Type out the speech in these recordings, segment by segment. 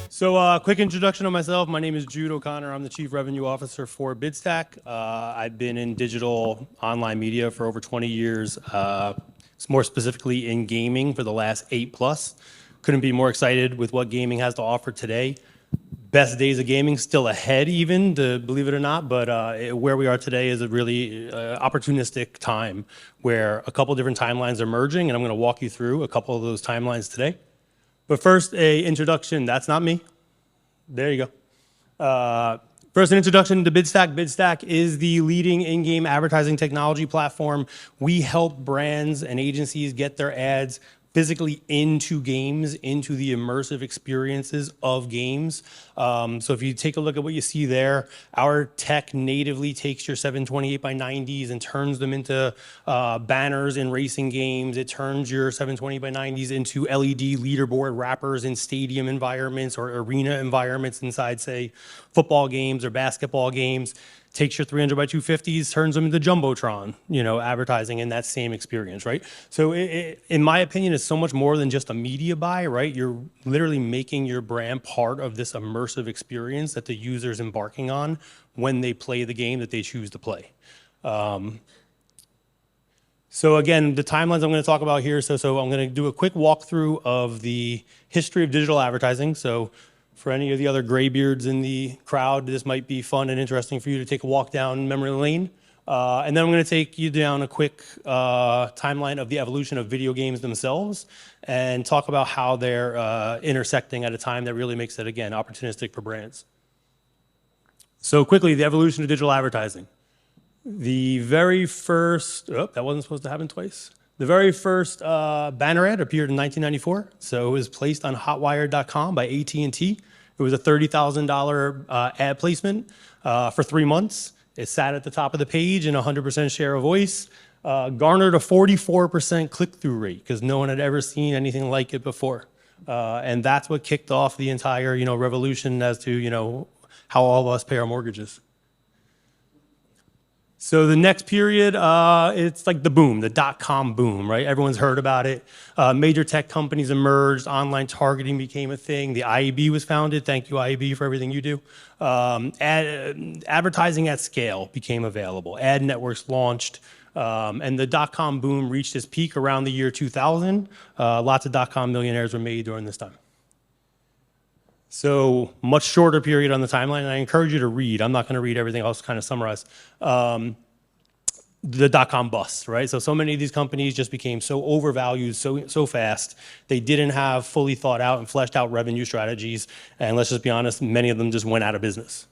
So quick introduction of myself. My name is Jude O'Connor. I'm the Chief Revenue Officer for Bidstack. I've been in digital online media for over 20 years, more specifically in gaming for the last 8+. Couldn't be more excited with what gaming has to offer today. Best days of gaming still ahead even, believe it or not, but where we are today is a really opportunistic time where a couple different timelines are merging, and I'm gonna walk you through a couple of those timelines today. But first, a introduction. That's not me. There you go. First, an introduction to Bidstack. Bidstack is the leading in-game advertising technology platform. We help brands and agencies get their ads physically into games, into the immersive experiences of games. So if you take a look at what you see there, our tech natively takes your 720x90s and turns them into banners in racing games. It turns your 720x90s into LED leaderboard wrappers in stadium environments or arena environments inside, say, football games or basketball games. Takes your 300x250s, turns them into Jumbotron, advertising in that same experience, right? So in my opinion, it's so much more than just a media buy, right? You're literally making your brand part of this immersive experience that the user's embarking on when they play the game that they choose to play. So again, the timelines I'm going to talk about here. So I'm going to do a quick walkthrough of the history of digital advertising. So for any of the other graybeards in the crowd, this might be fun and interesting for you to take a walk down memory lane. And then I'm going to take you down a quick timeline of the evolution of video games themselves and talk about how they're intersecting at a time that really makes it, again, opportunistic for brands. So quickly, the evolution of digital advertising. The very first, that wasn't supposed to happen twice. The very first banner ad appeared in 1994. So it was placed on hotwire.com by AT&T. It was a $30,000 ad placement for 3 months. It sat at the top of the page in 100% share of voice, garnered a 44% click-through rate because no one had ever seen anything like it before. And that's what kicked off the entire, revolution as to, how all of us pay our mortgages. So the next period, it's like the boom, the dot-com boom, right? Everyone's heard about it. Major tech companies emerged. Online targeting became a thing. The IAB was founded. Thank you, IAB, for everything you do. Advertising at scale became available. Ad networks launched. And the dot-com boom reached its peak around the year 2000. Lots of dot-com millionaires were made during this time. So much shorter period on the timeline, and I encourage you to read. I'm not going to read everything. I'll just kind of summarize. The dot-com bust, right? So many of these companies just became so overvalued so fast. They didn't have fully thought out and fleshed out revenue strategies. And let's just be honest, many of them just went out of business.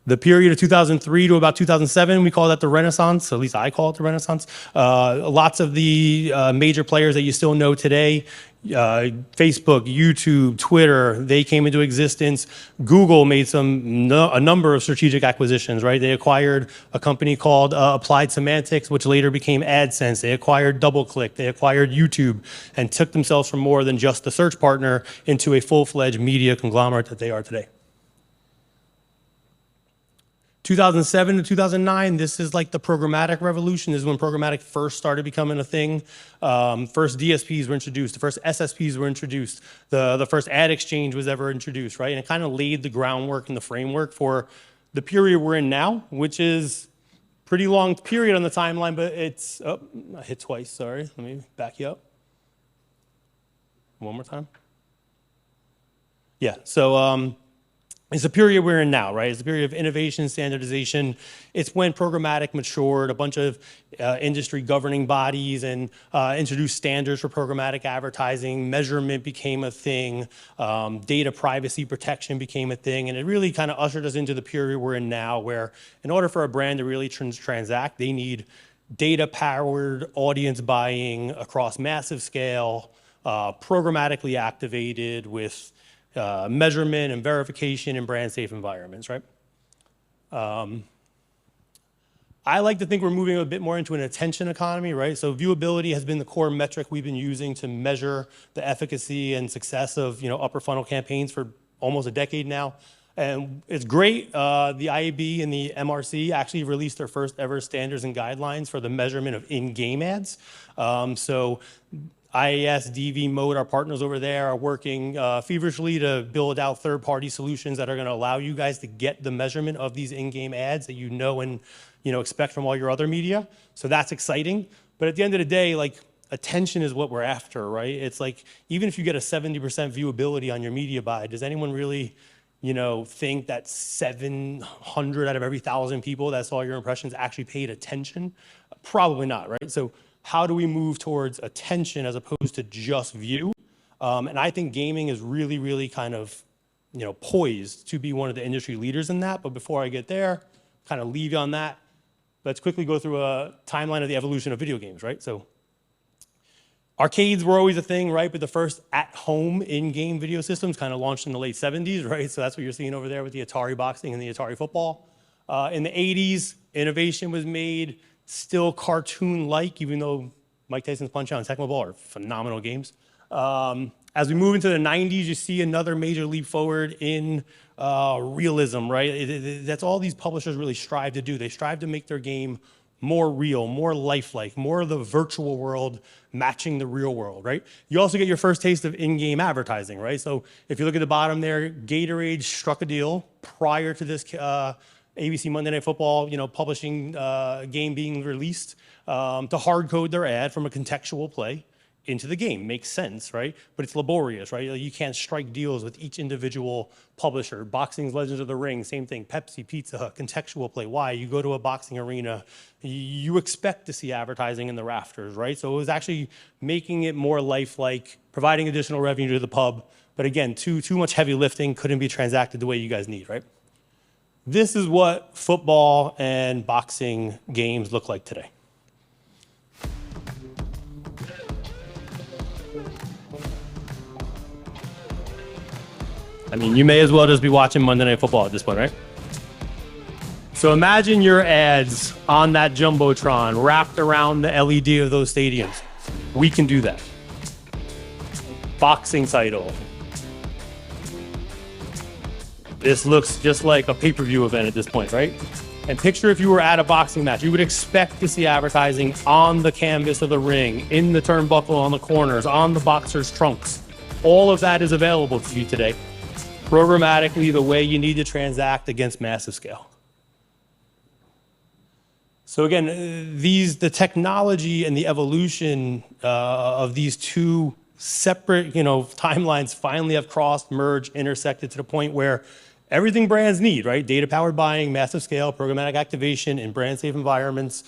The period of 2003 to about 2007, we call that the Renaissance. At least I call it the Renaissance. Lots of the major players that you still know today, Facebook, YouTube, Twitter, they came into existence. Google made a number of strategic acquisitions, right? They acquired a company called Applied Semantics, which later became AdSense. They acquired DoubleClick. They acquired YouTube and took themselves from more than just the search partner into a full-fledged media conglomerate that they are today. 2007 to 2009, this is like the programmatic revolution. This is when programmatic first started becoming a thing. First DSPs were introduced. The first SSPs were introduced. The first ad exchange was ever introduced, right? And it kind of laid the groundwork and the framework for the period we're in now, which is a pretty long period on the timeline, but it's, I hit twice, sorry. Let me back you up. One more time. Yeah, so, it's a period we're in now, right? It's a period of innovation, standardization. It's when programmatic matured, a bunch of industry governing bodies and introduced standards for programmatic advertising. Measurement became a thing. Data privacy protection became a thing. And it really kind of ushered us into the period we're in now where in order for a brand to really transact, they need data-powered audience buying across massive scale, programmatically activated with measurement and verification in brand safe environments, right? I like to think we're moving a bit more into an attention economy, right? So viewability has been the core metric we've been using to measure the efficacy and success of upper funnel campaigns for almost a decade now. And it's great. The IAB and the MRC actually released their first ever standards and guidelines for the measurement of in-game ads. So IAS, DV, Mode, our partners over there are working feverishly to build out third-party solutions that are going to allow you guys to get the measurement of these in-game ads that you know and expect from all your other media. So that's exciting. But at the end of the day, like, attention is what we're after, right? It's like, even if you get a 70% viewability on your media buy, does anyone really think that 700 out of every 1,000 people that saw your impressions actually paid attention? Probably not, right? So how do we move towards attention as opposed to just view? And I think gaming is really, really kind of, poised to be one of the industry leaders in that. But before I get there, kind of leave you on that, let's quickly go through a timeline of the evolution of video games, right? So arcades were always a thing, right? But the first at-home in-game video systems kind of launched in the late 70s, right? So that's what you're seeing over there with the Atari boxing and the Atari football. In the 80s, innovation was made, still cartoon-like, even though Mike Tyson's Punch-Out and Tecmo Bowl are phenomenal games. As we move into the 90s, you see another major leap forward in realism, right? That's all these publishers really strive to do. They strive to make their game more real, more lifelike, more of the virtual world matching the real world, right? You also get your first taste of in-game advertising, right? So if you look at the bottom there, Gatorade struck a deal prior to this ABC Monday Night Football, publishing game being released to hard code their ad from a contextual play into the game. Makes sense, right? But it's laborious, right? You can't strike deals with each individual publisher. Boxing's Legends of the Ring, same thing. Pepsi, Pizza Hut, contextual play. Why? You go to a boxing arena, you expect to see advertising in the rafters, right? So it was actually making it more lifelike, providing additional revenue to the pub. But again, too much heavy lifting, couldn't be transacted the way you guys need, right? This is what football and boxing games look like today. I mean, you may as well just be watching Monday Night Football at this point, right? So imagine your ads on that Jumbotron wrapped around the LED of those stadiums. We can do that. Boxing title. This looks just like a pay-per-view event at this point, right? And picture if you were at a boxing match, you would expect to see advertising on the canvas of the ring, in the turnbuckle on the corners, on the boxer's trunks. All of that is available to you today, programmatically, the way you need to transact against massive scale. So again, the technology and the evolution of these two separate, timelines finally have crossed, merged, intersected to the point where everything brands need, right? Data-powered buying, massive scale, programmatic activation in brand-safe environments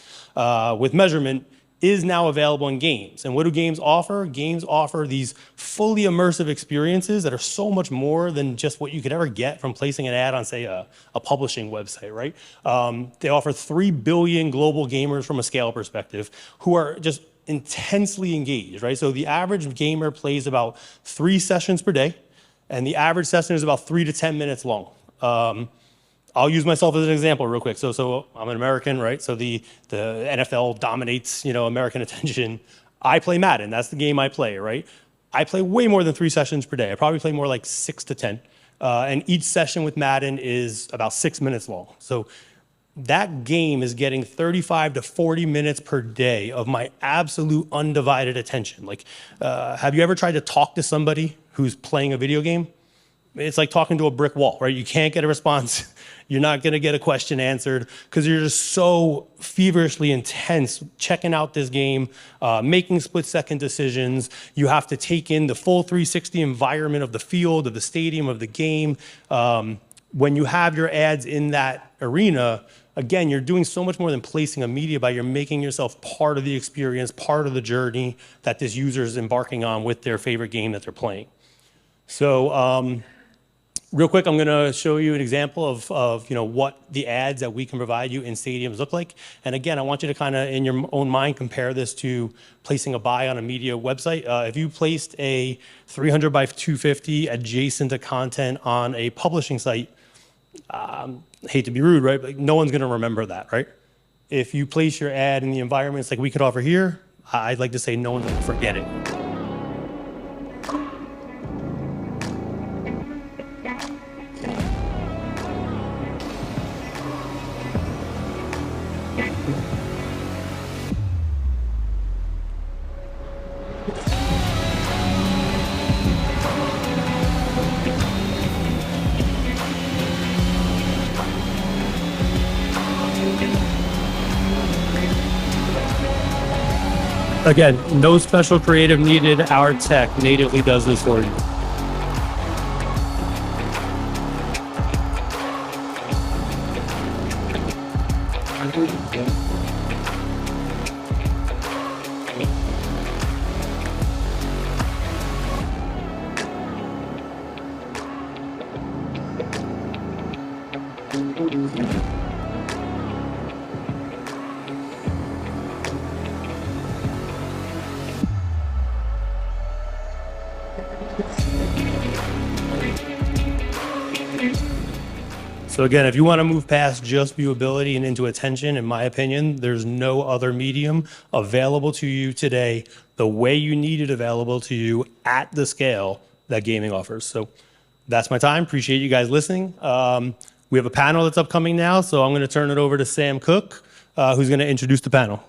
with measurement is now available in games. And what do games offer? Games offer these fully immersive experiences that are so much more than just what you could ever get from placing an ad on, say, a publishing website, right? They offer 3 billion global gamers from a scale perspective who are just intensely engaged, right? So the average gamer plays about 3 sessions per day, and the average session is about 3 to 10 minutes long. I'll use myself as an example real quick. So I'm an American, right? So the NFL dominates, American attention. I play Madden. That's the game I play, right? I play way more than 3 sessions per day. I probably play more like 6 to 10. And each session with Madden is about 6 minutes long. So that game is getting 35 to 40 minutes per day of my absolute undivided attention. Like, have you ever tried to talk to somebody who's playing a video game? It's like talking to a brick wall, right? You can't get a response. You're not going to get a question answered because you're just so feverishly intense checking out this game, making split-second decisions. You have to take in the full 360 environment of the field, of the stadium, of the game. When you have your ads in that arena, again, you're doing so much more than placing a media buy. You're making yourself part of the experience, part of the journey that this user is embarking on with their favorite game that they're playing. So real quick, I'm going to show you an example of what the ads that we can provide you in stadiums look like. And again, I want you to kind of, in your own mind, compare this to placing a buy on a media website. If you placed a 300 by 250 adjacent to content on a publishing site, hate to be rude, right? But no one's going to remember that, right? If you place your ad in the environments like we could offer here, I'd like to say no one's going to forget it. Again, no special creative needed. Our tech natively does this for you. So again, if you want to move past just viewability and into attention, in my opinion, there's no other medium available to you today the way you need it available to you at the scale that gaming offers. So that's my time. Appreciate you guys listening. We have a panel that's upcoming now, so I'm going to turn it over to Sam Cook, who's going to introduce the panel.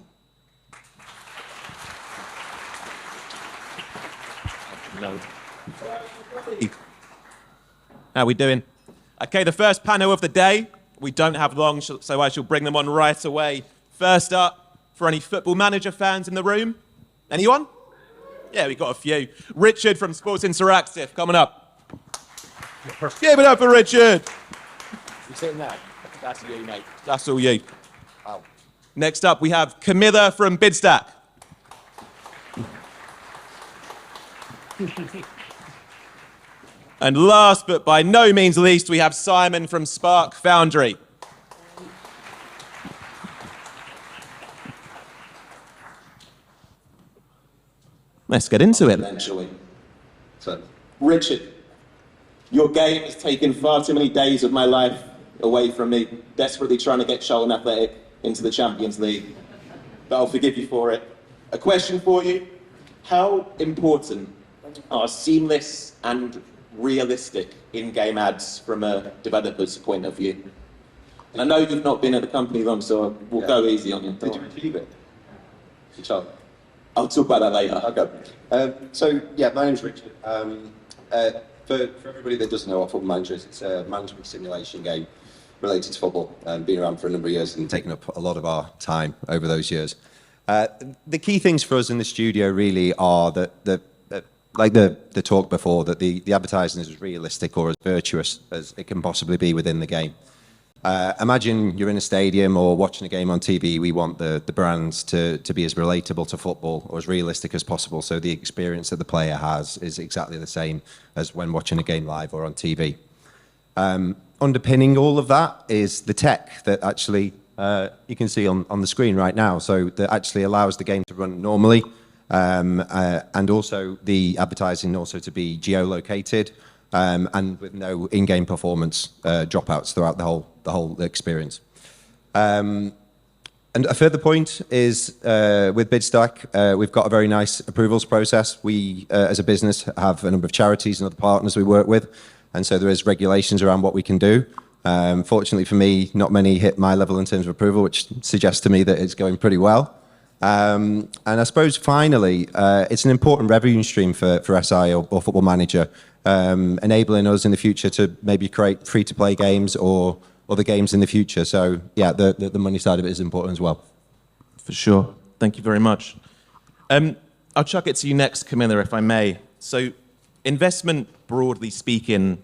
How are we doing? Okay, the first panel of the day. We don't have long, so I shall bring them on right away. First up, for any Football Manager fans in the room. Anyone? Yeah, we got a few. Richard from Sports Interactive, coming up. Give it up for Richard. You saying that? That's you, mate. That's all you. Wow. Next up, we have Camilla from Bidstack. And last but by no means least, we have Simon from Spark Foundry. Let's get into it. Eventually. So, Richard, your game has taken far too many days of my life away from me, desperately trying to get Charlton Athletic into the Champions League. But I'll forgive you for it. A question for you. How important are seamless and realistic in-game ads from a developer's point of view? And I know you've not been at the company long, so we'll go easy on you. Did you achieve it? Charlie? I'll talk about that later. Okay. My name's Richard. For everybody that doesn't know what Football Manager is, it's a management simulation game related to football, been around for a number of years and taken up a lot of our time over those years. The key things for us in the studio really are that like the talk before, that the advertising is as realistic or as virtuous as it can possibly be within the game. Imagine you're in a stadium or watching a game on TV. We want the brands to be as relatable to football or as realistic as possible, so the experience that the player has is exactly the same as when watching a game live or on TV. Underpinning all of that is the tech that actually you can see on the screen right now, so that actually allows the game to run normally, and also the advertising also to be geolocated, and with no in-game performance dropouts throughout the whole experience. And a further point is with Bidstack, we've got a very nice approvals process. We, as a business, have a number of charities and other partners we work with, and so there is regulations around what we can do. Fortunately for me, not many hit my level in terms of approval, which suggests to me that it's going pretty well. And I suppose finally, it's an important revenue stream for SI or Football Manager, enabling us in the future to maybe create free-to-play games or other games in the future. So yeah, the money side of it is important as well. For sure. Thank you very much. I'll chuck it to you next, Camilla, if I may. So investment, broadly speaking,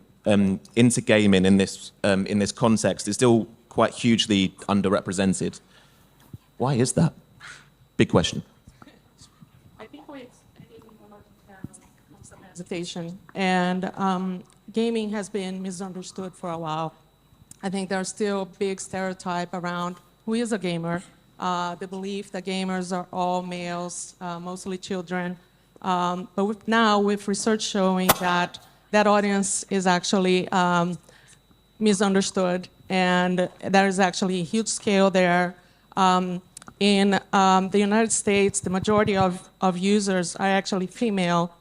into gaming in this context is still quite hugely underrepresented. Why is that? Big question. I think some hesitation, and gaming has been misunderstood for a while. I think there's still a big stereotype around who is a gamer, the belief that gamers are all males, mostly children. But now with research showing that that audience is actually misunderstood, and there is actually a huge scale there. In the United States, the majority of users are actually female.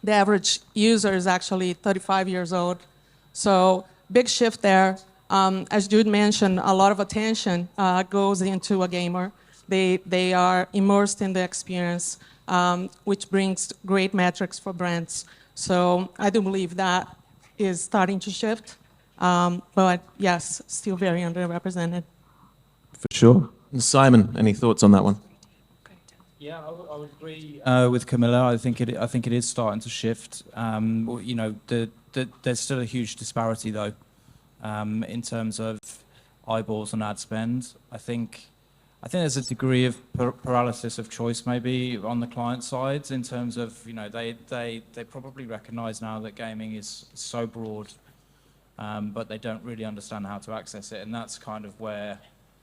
The average user is actually 35 years old. So big shift there. As Jude mentioned, a lot of attention goes into a gamer. They are immersed in the experience, which brings great metrics for brands. So I do believe that is starting to shift. But yes, still very underrepresented. For sure. Simon, any thoughts on that one? Yeah, I would agree with Camilla. I think it is starting to shift. You know, there's still a huge disparity though, in terms of eyeballs and ad spend. I think there's a degree of paralysis of choice maybe on the client side in terms of, you know, they probably recognise now that gaming is so broad, but they don't really understand how to access it, and that's kind of where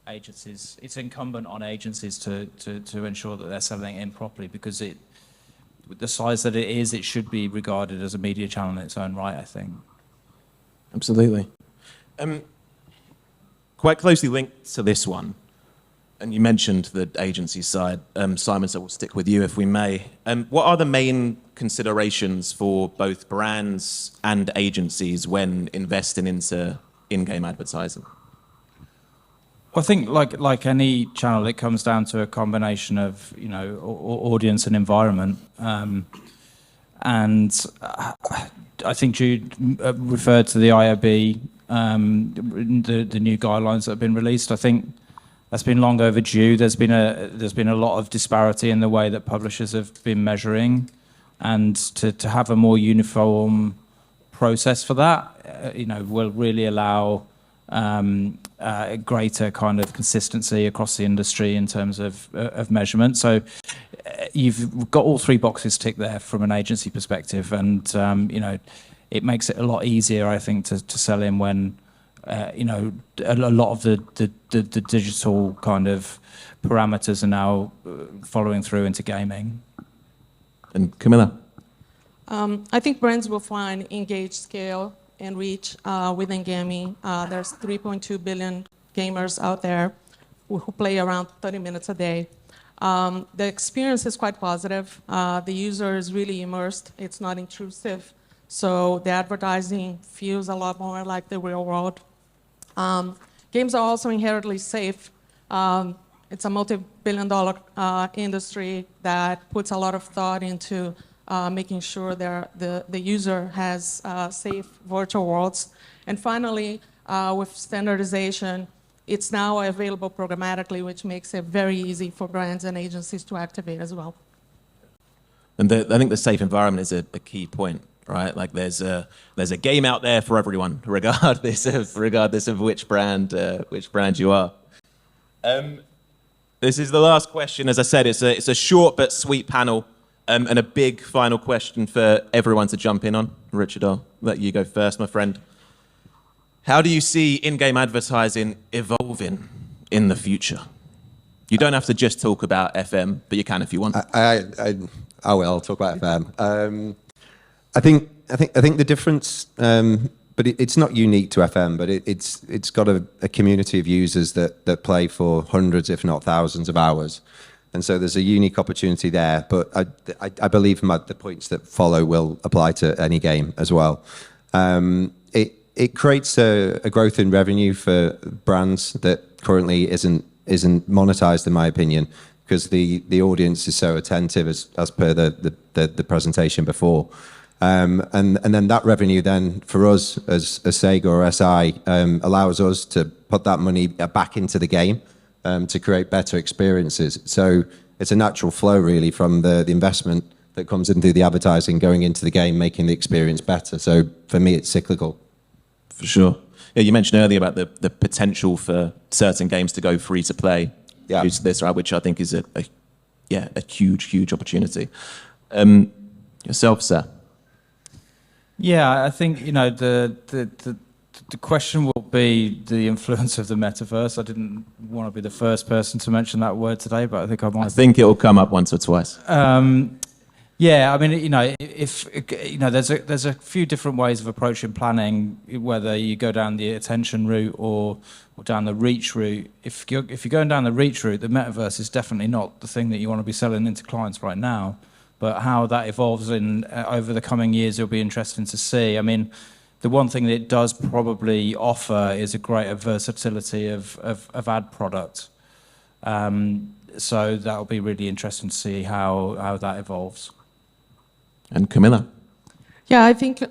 agencies, it's incumbent on agencies to ensure that they're selling it in properly, because with the size that it is, it should be regarded as a media channel in its own right, I think. Absolutely. Quite closely linked to this one, and you mentioned the agency side, Simon, so we'll stick with you if we may. What are the main considerations for both brands and agencies when investing into in-game advertising? Well, I think like any channel, it comes down to a combination of, you know, audience and environment. And I think Jude referred to the IAB, the new guidelines that have been released. I think that's been long overdue. There's been a lot of disparity in the way that publishers have been measuring, and to have a more uniform process for that, you know, will really allow a greater kind of consistency across the industry in terms of measurement. So you've got all three boxes ticked there from an agency perspective, and you know, it makes it a lot easier, I think, to sell in when you know, a lot of the digital kind of parameters are now following through into gaming. And Camilla? I think brands will find engaged scale and reach within gaming. There's 3.2 billion gamers out there who play around 30 minutes a day. The experience is quite positive. The user is really immersed. It's not intrusive. So the advertising feels a lot more like the real world. Games are also inherently safe. It's a multi-billion-dollar industry that puts a lot of thought into making sure the user has safe virtual worlds. And finally, with standardization, it's now available programmatically, which makes it very easy for brands and agencies to activate as well. And I think the safe environment is a key point, right? Like there's a game out there for everyone, regardless of which brand you are. This is the last question. As I said, it's a short but sweet panel. And a big final question for everyone to jump in on. Richard, I'll let you go first, my friend. How do you see in-game advertising evolving in the future? You don't have to just talk about FM, but you can if you want. I will. I'll talk about FM. I think the difference, but it's not unique to FM. But it's got a community of users that play for hundreds, if not thousands, of hours. And so there's a unique opportunity there, but I believe the points that follow will apply to any game as well. It creates a growth in revenue for brands that currently isn't monetized, in my opinion, because the audience is so attentive, as per the presentation before. And then that revenue then for us as Sega or SI allows us to put that money back into the game. To create better experiences. So it's a natural flow really from the investment that comes into the advertising going into the game, making the experience better. So for me, it's cyclical. For sure. Yeah, you mentioned earlier about the potential for certain games to go free to play. Yeah. Due to this, right, which I think is a huge opportunity. Yourself, sir. Yeah, I think, you know, the question will be the influence of the metaverse. I didn't want to be the first person to mention that word today, but I think I might. I think it will come up once or twice. Yeah, I mean, you know, if you know, there's a few different ways of approaching planning, whether you go down the attention route or down the reach route. If you're going down the reach route, the metaverse is definitely not the thing that you want to be selling into clients right now. But how that evolves over the coming years, it'll be interesting to see. I mean, the one thing that it does probably offer is a greater versatility of ad product. So that'll be really interesting to see how that evolves. And Camilla? Yeah, I think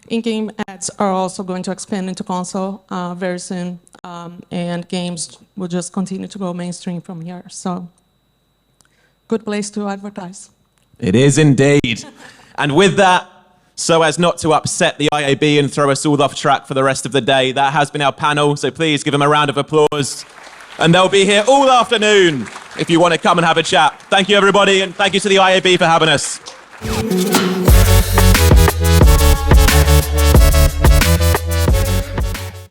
in-game ads are also going to expand into console very soon, and games will just continue to go mainstream from here. So good place to advertise. It is indeed. And with that, so as not to upset the IAB and throw us all off track for the rest of the day, that has been our panel. So please give them a round of applause. And they'll be here all afternoon if you want to come and have a chat. Thank you, everybody, and thank you to the IAB for having us.